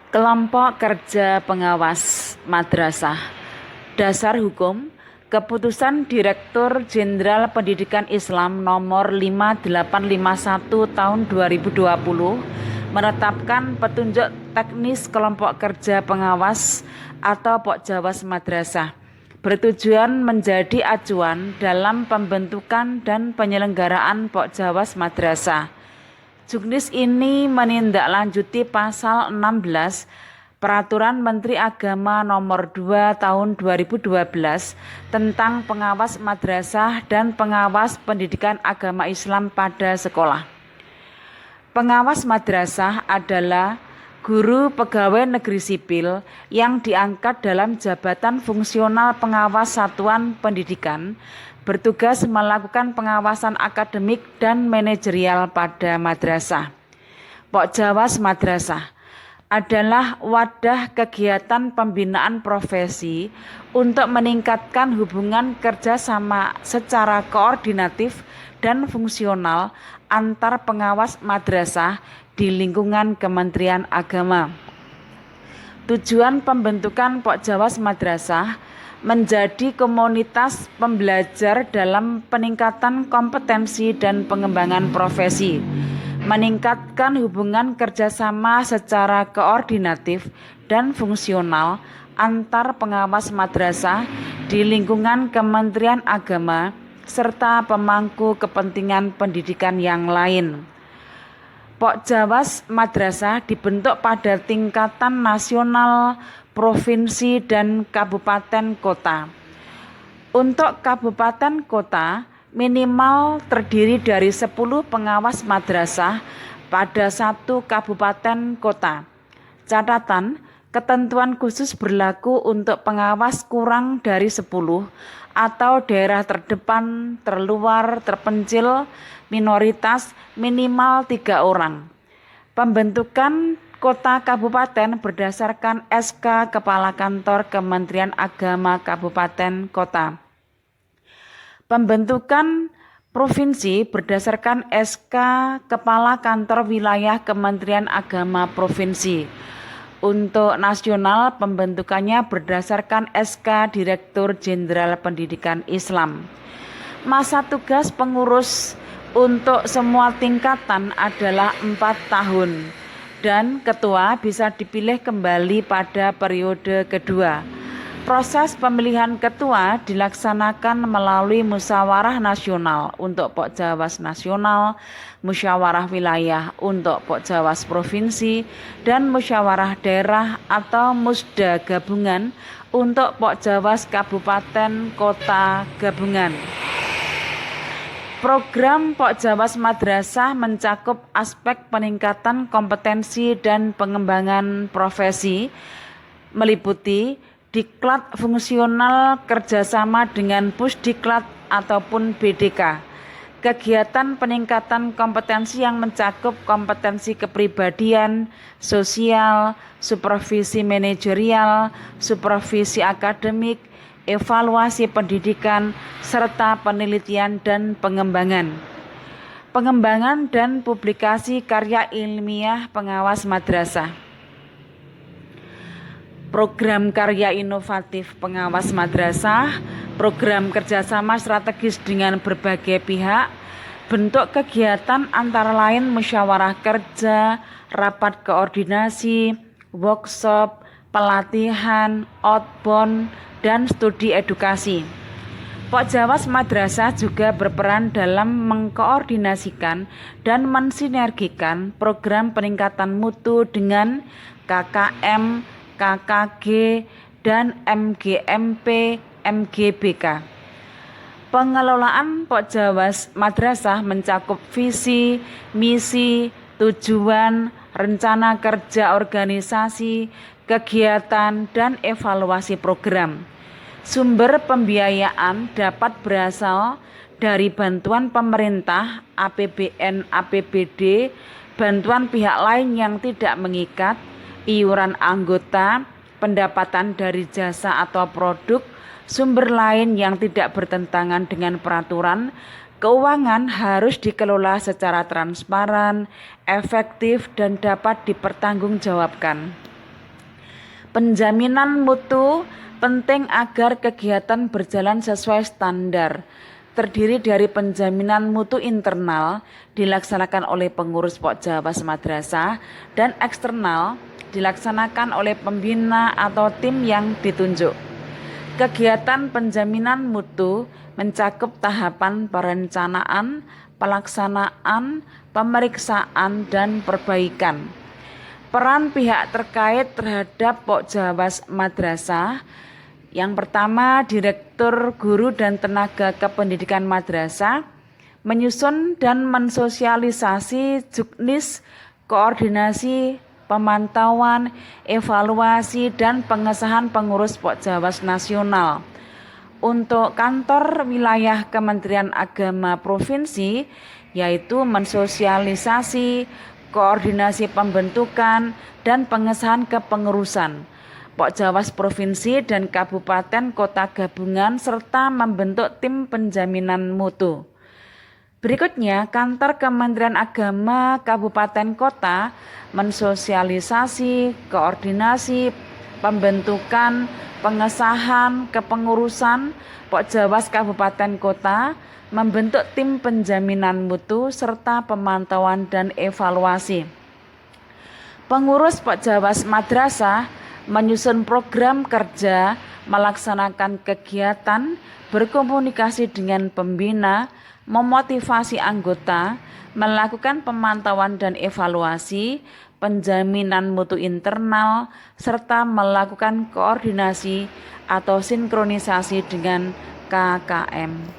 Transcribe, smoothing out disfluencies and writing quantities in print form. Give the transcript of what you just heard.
Kelompok Kerja Pengawas Madrasah. Dasar Hukum. Keputusan Direktur Jenderal Pendidikan Islam Nomor 5851 Tahun 2020 menetapkan petunjuk teknis kelompok kerja pengawas atau Pokjawas Madrasah bertujuan menjadi acuan dalam pembentukan dan penyelenggaraan Pokjawas Madrasah. Juknis ini menindaklanjuti pasal 16 Peraturan Menteri Agama Nomor 2 Tahun 2012 tentang pengawas madrasah dan pengawas pendidikan agama Islam pada sekolah. Pengawas madrasah adalah guru pegawai negeri sipil yang diangkat dalam jabatan fungsional pengawas satuan pendidikan, bertugas melakukan pengawasan akademik dan manajerial pada madrasah. Pokjawas madrasah adalah wadah kegiatan pembinaan profesi untuk meningkatkan hubungan kerjasama secara koordinatif dan fungsional antar pengawas madrasah di lingkungan Kementerian Agama. Tujuan pembentukan Pokjawas Madrasah menjadi komunitas pembelajar dalam peningkatan kompetensi dan pengembangan profesi, meningkatkan hubungan kerjasama secara koordinatif dan fungsional antar pengawas madrasah di lingkungan Kementerian Agama serta pemangku kepentingan pendidikan yang lain. Pokjawas Madrasah dibentuk pada tingkatan nasional, provinsi, dan kabupaten kota. Untuk kabupaten kota, minimal terdiri dari 10 pengawas madrasah pada satu kabupaten kota. Catatan, ketentuan khusus berlaku untuk pengawas kurang dari 10 atau daerah terdepan, terluar, terpencil, minoritas minimal 3 orang. Pembentukan kota kabupaten berdasarkan SK Kepala Kantor Kementerian Agama Kabupaten Kota. Pembentukan provinsi berdasarkan SK Kepala Kantor Wilayah Kementerian Agama Provinsi. Untuk nasional, pembentukannya berdasarkan SK Direktur Jenderal Pendidikan Islam. Masa tugas pengurus untuk semua tingkatan adalah 4 tahun dan ketua bisa dipilih kembali pada periode kedua. Proses pemilihan ketua dilaksanakan melalui musyawarah nasional untuk Pokjawas nasional, musyawarah wilayah untuk Pokjawas provinsi, dan musyawarah daerah atau musda gabungan untuk Pokjawas kabupaten kota gabungan. Program Pokjawas Madrasah mencakup aspek peningkatan kompetensi dan pengembangan profesi, meliputi diklat fungsional kerjasama dengan Pusdiklat ataupun BDK, kegiatan peningkatan kompetensi yang mencakup kompetensi kepribadian, sosial, supervisi manajerial, supervisi akademik, evaluasi pendidikan, serta penelitian dan pengembangan. Pengembangan dan publikasi karya ilmiah pengawas madrasah. Program karya inovatif pengawas madrasah, program kerjasama strategis dengan berbagai pihak, bentuk kegiatan antara lain musyawarah kerja, rapat koordinasi, workshop, pelatihan, outbound, dan studi edukasi. Pokjawas Madrasah juga berperan dalam mengkoordinasikan dan mensinergikan program peningkatan mutu dengan KKM, KKG, dan MGMP, MGBK. Pengelolaan Pokjawas Madrasah mencakup visi, misi, tujuan, rencana kerja organisasi, kegiatan, dan evaluasi program. Sumber pembiayaan dapat berasal dari bantuan pemerintah, APBN, APBD, bantuan pihak lain yang tidak mengikat, iuran anggota, pendapatan dari jasa atau produk, sumber lain yang tidak bertentangan dengan peraturan. Keuangan harus dikelola secara transparan, efektif, dan dapat dipertanggungjawabkan. Penjaminan mutu penting agar kegiatan berjalan sesuai standar. Terdiri dari penjaminan mutu internal dilaksanakan oleh pengurus Pokjawas Madrasah dan eksternal dilaksanakan oleh pembina atau tim yang ditunjuk. Kegiatan penjaminan mutu mencakup tahapan perencanaan, pelaksanaan, pemeriksaan, dan perbaikan. Peran pihak terkait terhadap Pokjawas Madrasah. Yang pertama, Direktur Guru dan Tenaga Kependidikan Madrasah menyusun dan mensosialisasi juknis, koordinasi, pemantauan, evaluasi, dan pengesahan pengurus Pokjawas Nasional. Untuk kantor wilayah Kementerian Agama Provinsi, yaitu mensosialisasi, koordinasi pembentukan, dan pengesahan kepengurusan Pokjawas Provinsi dan Kabupaten Kota gabungan serta membentuk tim penjaminan mutu. Berikutnya, kantor Kementerian Agama Kabupaten Kota mensosialisasi, koordinasi, pembentukan, pengesahan, kepengurusan Pokjawas Kabupaten Kota, membentuk tim penjaminan mutu serta pemantauan dan evaluasi. Pengurus Pokjawas Madrasah menyusun program kerja, melaksanakan kegiatan, berkomunikasi dengan pembina, memotivasi anggota, melakukan pemantauan dan evaluasi, penjaminan mutu internal, serta melakukan koordinasi atau sinkronisasi dengan KKM.